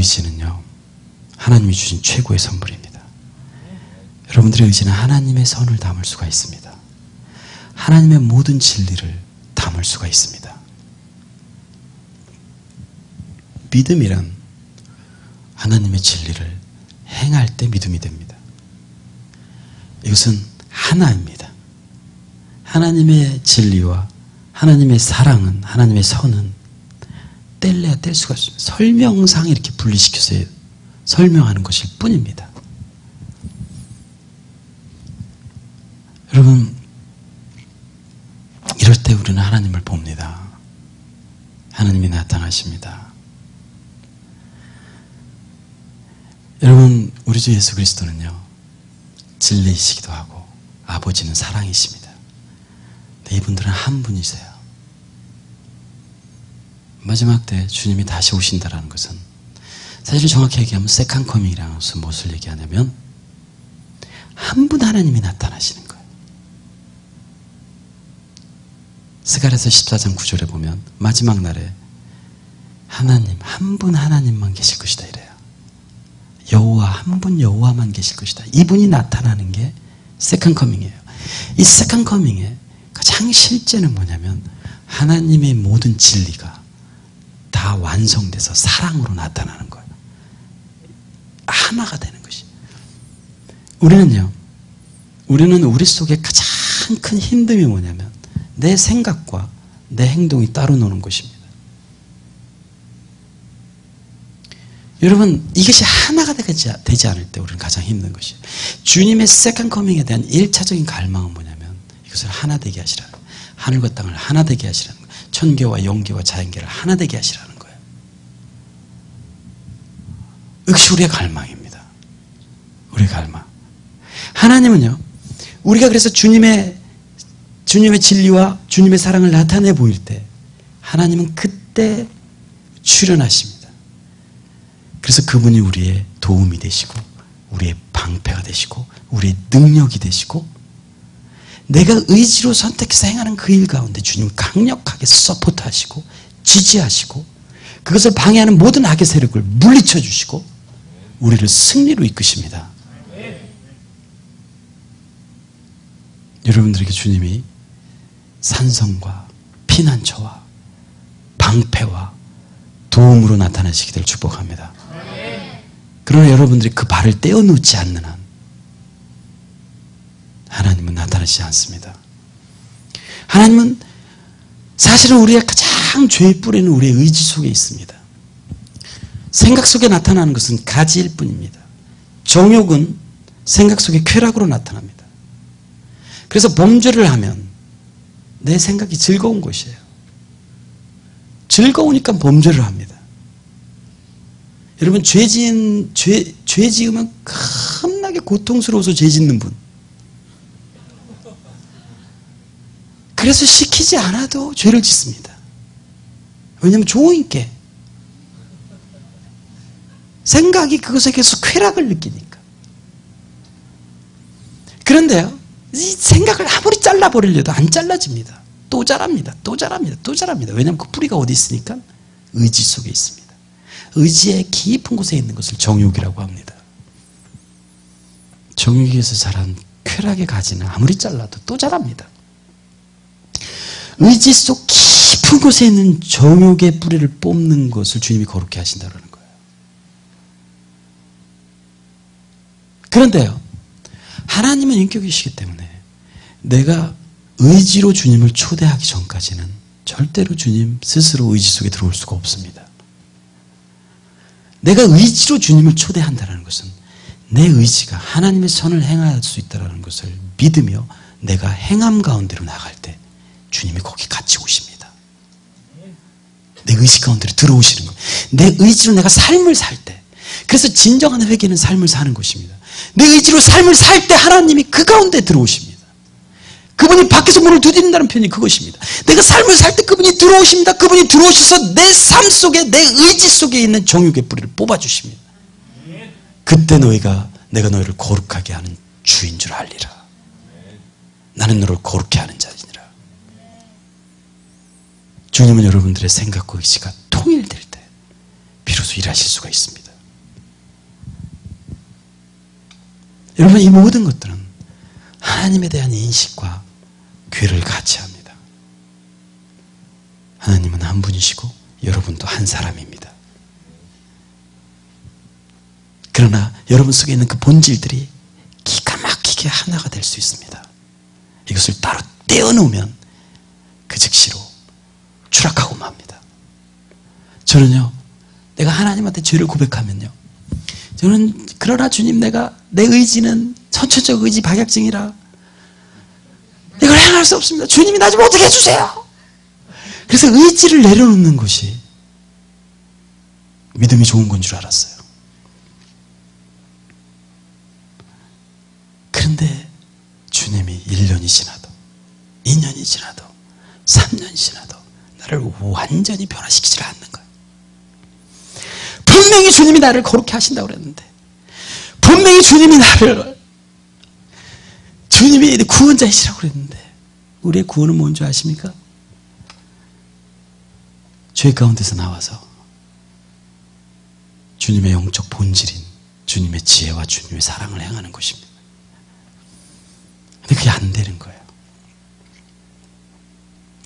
의지는요, 하나님이 주신 최고의 선물입니다. 여러분들의 의지는 하나님의 선을 담을 수가 있습니다. 하나님의 모든 진리를 담을 수가 있습니다. 믿음이란 하나님의 진리를 행할 때 믿음이 됩니다. 이것은 하나입니다. 하나님의 진리와 하나님의 사랑은, 하나님의 선은 뗄래야 뗄 수가 없습니다. 설명상 이렇게 분리시켜서 설명하는 것일 뿐입니다. 여러분, 이럴 때 우리는 하나님을 봅니다. 하나님이 나타나십니다. 여러분, 우리 주 예수 그리스도는요, 진리이시기도 하고 아버지는 사랑이십니다. 근데 이분들은 한 분이세요. 마지막 때 주님이 다시 오신다라는 것은, 사실 정확히 얘기하면 세컨드 커밍이라는 것은 무엇을 얘기하냐면, 한 분 하나님이 나타나시는 거예요. 스가랴서 14장 9절에 보면 마지막 날에 하나님, 한 분 하나님만 계실 것이다 이래요. 여호와, 한 분 여호와만 계실 것이다. 이분이 나타나는 게 세컨드 커밍이에요. 이 세컨드 커밍의 가장 실제는 뭐냐면, 하나님의 모든 진리가 다 완성돼서 사랑으로 나타나는 거예요. 하나가 되는 것이. 우리는 우리 속에 가장 큰 힘듦이 뭐냐면, 내 생각과 내 행동이 따로 노는 것입니다. 여러분, 이것이 하나가 되지 않을 때 우리는 가장 힘든 것이에요. 주님의 세컨드 커밍에 대한 1차적인 갈망은 뭐냐면, 이것을 하나 되게 하시라는 거예요. 하늘과 땅을 하나 되게 하시라는 거예요. 천계와 영계와 자연계를 하나 되게 하시라는 거예요. 이것이 우리의 갈망입니다. 우리의 갈망. 하나님은요, 우리가 그래서 주님의 진리와 주님의 사랑을 나타내 보일 때, 하나님은 그때 출현하십니다. 그래서 그분이 우리의 도움이 되시고, 우리의 방패가 되시고, 우리의 능력이 되시고, 내가 의지로 선택해서 행하는 그 일 가운데 주님 강력하게 서포트하시고, 지지하시고, 그것을 방해하는 모든 악의 세력을 물리쳐 주시고, 우리를 승리로 이끄십니다. 여러분들에게 주님이 산성과 피난처와 방패와 도움으로 나타나시기를 축복합니다. 그러나 여러분들이 그 발을 떼어놓지 않는 한 하나님은 나타나시지 않습니다. 하나님은 사실은 우리의 가장 죄의 뿌리는 우리의 의지 속에 있습니다. 생각 속에 나타나는 것은 가지일 뿐입니다. 정욕은 생각 속에 쾌락으로 나타납니다. 그래서 범죄를 하면 내 생각이 즐거운 것이에요. 즐거우니까 범죄를 합니다. 여러분, 죄 지으면 겁나게 고통스러워서 죄 짓는 분. 그래서 시키지 않아도 죄를 짓습니다. 왜냐하면 좋으니까. 생각이 그것에 계속 쾌락을 느끼니까. 그런데요, 이 생각을 아무리 잘라버리려도 안 잘라집니다. 또 자랍니다. 또 자랍니다. 또 자랍니다. 왜냐하면 그 뿌리가 어디 있으니까? 의지 속에 있습니다. 의지의 깊은 곳에 있는 것을 정욕이라고 합니다. 정욕에서 자란 쾌락의 가지는 아무리 잘라도 또 자랍니다. 의지 속 깊은 곳에 있는 정욕의 뿌리를 뽑는 것을 주님이 거룩히 하신다는 거예요. 그런데요, 하나님은 인격이시기 때문에 내가 의지로 주님을 초대하기 전까지는 절대로 주님 스스로 의지 속에 들어올 수가 없습니다. 내가 의지로 주님을 초대한다는 것은 내 의지가 하나님의 선을 행할 수 있다는 것을 믿으며 내가 행함 가운데로 나갈 때 주님이 거기 같이 오십니다. 내 의지 가운데로 들어오시는 거예요. 내 의지로 내가 삶을 살 때, 그래서 진정한 회개는 삶을 사는 것입니다. 내 의지로 삶을 살 때 하나님이 그 가운데 들어오십니다. 그분이 밖에서 문을 두드린다는 표현이 그것입니다. 내가 삶을 살 때 그분이 들어오십니다. 그분이 들어오셔서 내 삶 속에, 내 의지 속에 있는 정욕의 뿌리를 뽑아주십니다. 그때 내가 너희를 거룩하게 하는 주인 줄 알리라. 나는 너를 거룩게 하는 자이니라. 주님은 여러분들의 생각과 의지가 통일될 때 비로소 일하실 수가 있습니다. 여러분, 이 모든 것들은 하나님에 대한 인식과 괴를 같이 합니다. 하나님은 한 분이시고 여러분도 한 사람입니다. 그러나 여러분 속에 있는 그 본질들이 기가 막히게 하나가 될 수 있습니다. 이것을 따로 떼어놓으면 그 즉시로 추락하고 맙니다. 저는요, 내가 하나님한테 죄를 고백하면요, 저는 그러나 주님, 내 의지는 선천적 의지 박약증이라 이걸 행할 수 없습니다. 주님이 나 좀 어떻게 해주세요. 그래서 의지를 내려놓는 것이 믿음이 좋은 건 줄 알았어요. 그런데 주님이 1년이 지나도 2년이 지나도 3년이 지나도 나를 완전히 변화시키지 않는 거예요. 분명히 주님이 나를 거룩해 하신다고 그랬는데, 분명히 주님이 구원자이시라고 그랬는데, 우리의 구원은 뭔지 아십니까? 죄 가운데서 나와서 주님의 영적 본질인 주님의 지혜와 주님의 사랑을 행하는 것입니다. 근데 그게 안 되는 거예요.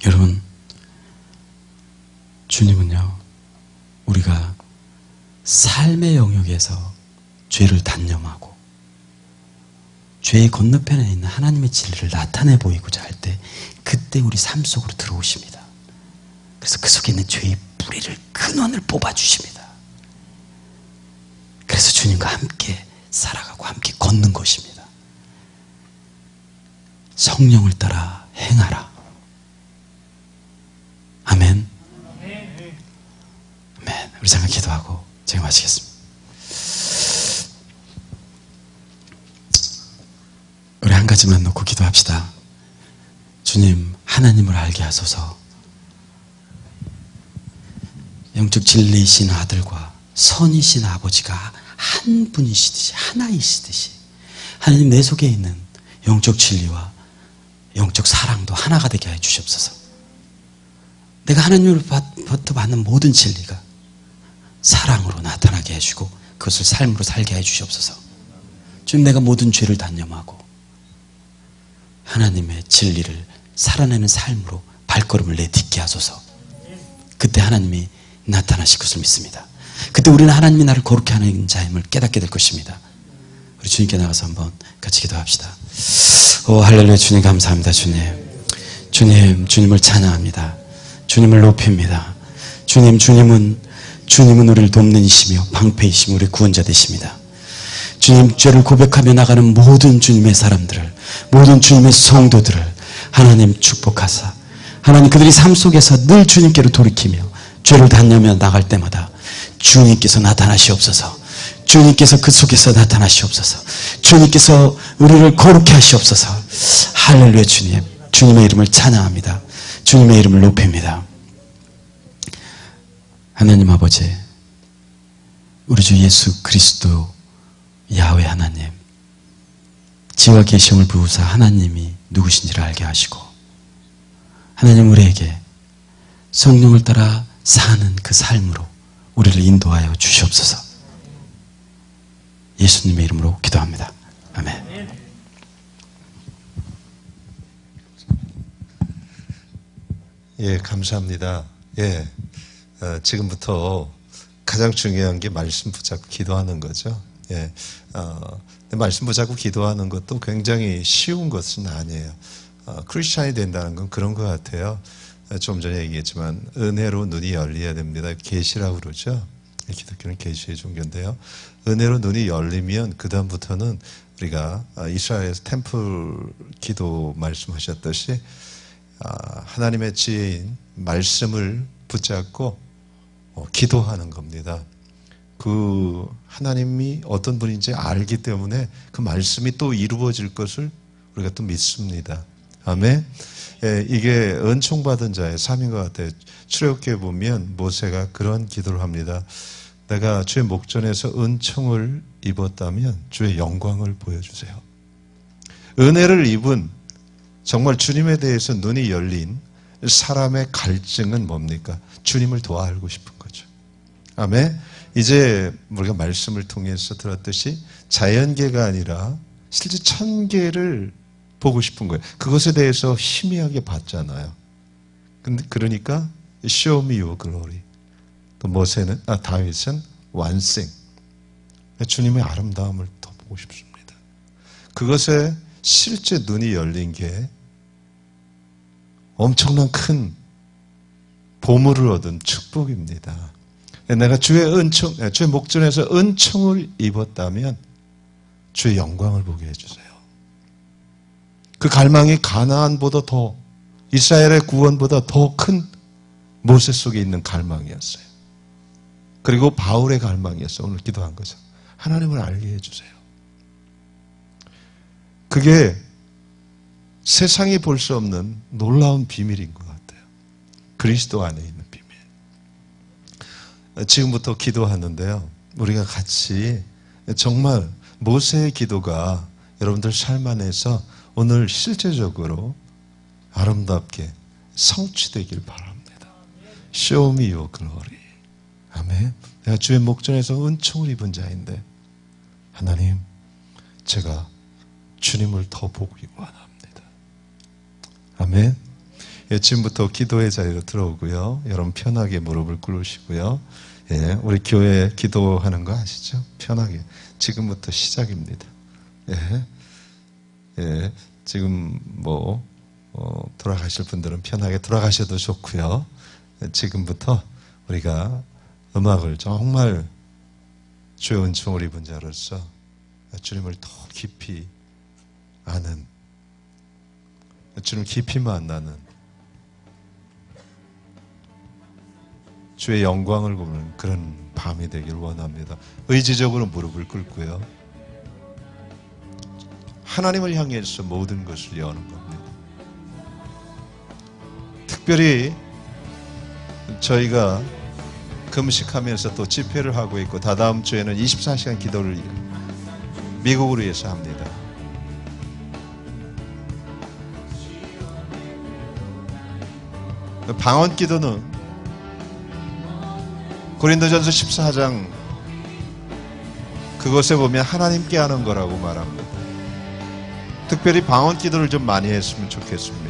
여러분, 주님은요, 우리가 삶의 영역에서 죄를 단념하고 죄의 건너편에 있는 하나님의 진리를 나타내 보이고자 할 때, 그때 우리 삶 속으로 들어오십니다. 그래서 그 속에 있는 죄의 뿌리를, 근원을 뽑아주십니다. 그래서 주님과 함께 살아가고 함께 걷는 것입니다. 성령을 따라 행하라. 아멘. 아멘. 우리 잠깐 기도하고 제가 마치겠습니다. 우리 한 가지만 놓고 기도합시다. 주님, 하나님을 알게 하소서. 영적 진리이신 아들과 선이신 아버지가 한 분이시듯이, 하나이시듯이 하나님, 내 속에 있는 영적 진리와 영적 사랑도 하나가 되게 해 주시옵소서. 내가 하나님으로부터 받는 모든 진리가 사랑으로 나타나게 해주고 그것을 삶으로 살게 해 주시옵소서. 주님, 내가 모든 죄를 단념하고 하나님의 진리를 살아내는 삶으로 발걸음을 내딛게 하소서. 그때 하나님이 나타나실 것을 믿습니다. 그때 우리는 하나님이 나를 거룩해 하는 자임을 깨닫게 될 것입니다. 우리 주님께 나가서 한번 같이 기도합시다. 오, 할렐루야. 주님 감사합니다. 주님을 찬양합니다. 주님을 높입니다. 주님은 우리를 돕는 이시며 방패이시며 우리 구원자 되십니다. 주님, 죄를 고백하며 나가는 모든 주님의 사람들을, 모든 주님의 성도들을 하나님 축복하사, 하나님 그들이 삶 속에서 늘 주님께로 돌이키며 죄를 단념하며 나갈 때마다 주님께서 나타나시옵소서. 주님께서 그 속에서 나타나시옵소서. 주님께서 우리를 거룩해 하시옵소서. 할렐루야. 주님의 이름을 찬양합니다. 주님의 이름을 높입니다. 하나님 아버지, 우리 주 예수 그리스도 야훼 하나님, 지혜와 계시음을 부으사 하나님이 누구신지를 알게 하시고, 하나님 우리에게 성령을 따라 사는 그 삶으로 우리를 인도하여 주시옵소서. 예수님의 이름으로 기도합니다. 아멘. 예, 감사합니다. 예, 지금부터 가장 중요한 게 말씀 붙잡고 기도하는 거죠. 예, 말씀 붙잡고 기도하는 것도 굉장히 쉬운 것은 아니에요. 크리스찬이 된다는 건 그런 것 같아요. 좀 전에 얘기했지만 은혜로 눈이 열려야 됩니다. 계시라고 그러죠. 기독교는 계시의 종교인데요. 은혜로 눈이 열리면 그 다음부터는 우리가 이스라엘에서 템플 기도 말씀하셨듯이 하나님의 지혜인 말씀을 붙잡고 기도하는 겁니다. 그 하나님이 어떤 분인지 알기 때문에 그 말씀이 또 이루어질 것을 우리가 또 믿습니다. 아멘. 예, 이게 은총받은 자의 삶인 것 같아요. 출애굽기에 보면 모세가 그런 기도를 합니다. 내가 주의 목전에서 은총을 입었다면 주의 영광을 보여주세요. 은혜를 입은 정말 주님에 대해서 눈이 열린 사람의 갈증은 뭡니까? 주님을 더 알고 싶은 거죠. 아멘. 이제 우리가 말씀을 통해서 들었듯이 자연계가 아니라 실제 천계를 보고 싶은 거예요. 그것에 대해서 희미하게 봤잖아요. 근데 그러니까 show me your glory. 또 다윗은 완생. 주님의 아름다움을 더 보고 싶습니다. 그것에 실제 눈이 열린 게 엄청난 큰 보물을 얻은 축복입니다. 내가 주의 목전에서 은총을 입었다면 주의 영광을 보게 해주세요. 그 갈망이 가나안보다 더, 이스라엘의 구원보다 더 큰 모세 속에 있는 갈망이었어요. 그리고 바울의 갈망이었어요. 오늘 기도한 거죠. 하나님을 알게 해주세요. 그게 세상이 볼 수 없는 놀라운 비밀인 것 같아요. 그리스도 안에 있는 비밀. 지금부터 기도하는데요. 우리가 같이 정말 모세의 기도가 여러분들 삶 안에서 오늘 실제적으로 아름답게 성취되길 바랍니다. Show me your glory. 아멘. 내가 주의 목전에서 은총을 입은 자인데 하나님, 제가 주님을 더 보기 원합니다. 아멘. 예, 지금부터 기도의 자리로 들어오고요. 여러분 편하게 무릎을 꿇으시고요. 예, 우리 교회 기도하는 거 아시죠? 편하게. 지금부터 시작입니다. 예, 예, 지금 돌아가실 분들은 편하게 돌아가셔도 좋고요. 지금부터 우리가 음악을 정말 주의 은총을 입은 자로서 주님을 더 깊이 아는, 주님 깊이 만나는, 주의 영광을 보는 그런 밤이 되길 원합니다. 의지적으로 무릎을 꿇고요. 하나님을 향해서 모든 것을 여는 겁니다. 특별히 저희가 금식하면서 또 집회를 하고 있고 다다음 주에는 24시간 기도를 미국으로 위해서 합니다. 방언 기도는 고린도전서 14장 그것에 보면 하나님께 하는 거라고 말합니다. 특별히 방언 기도를 좀 많이 했으면 좋겠습니다.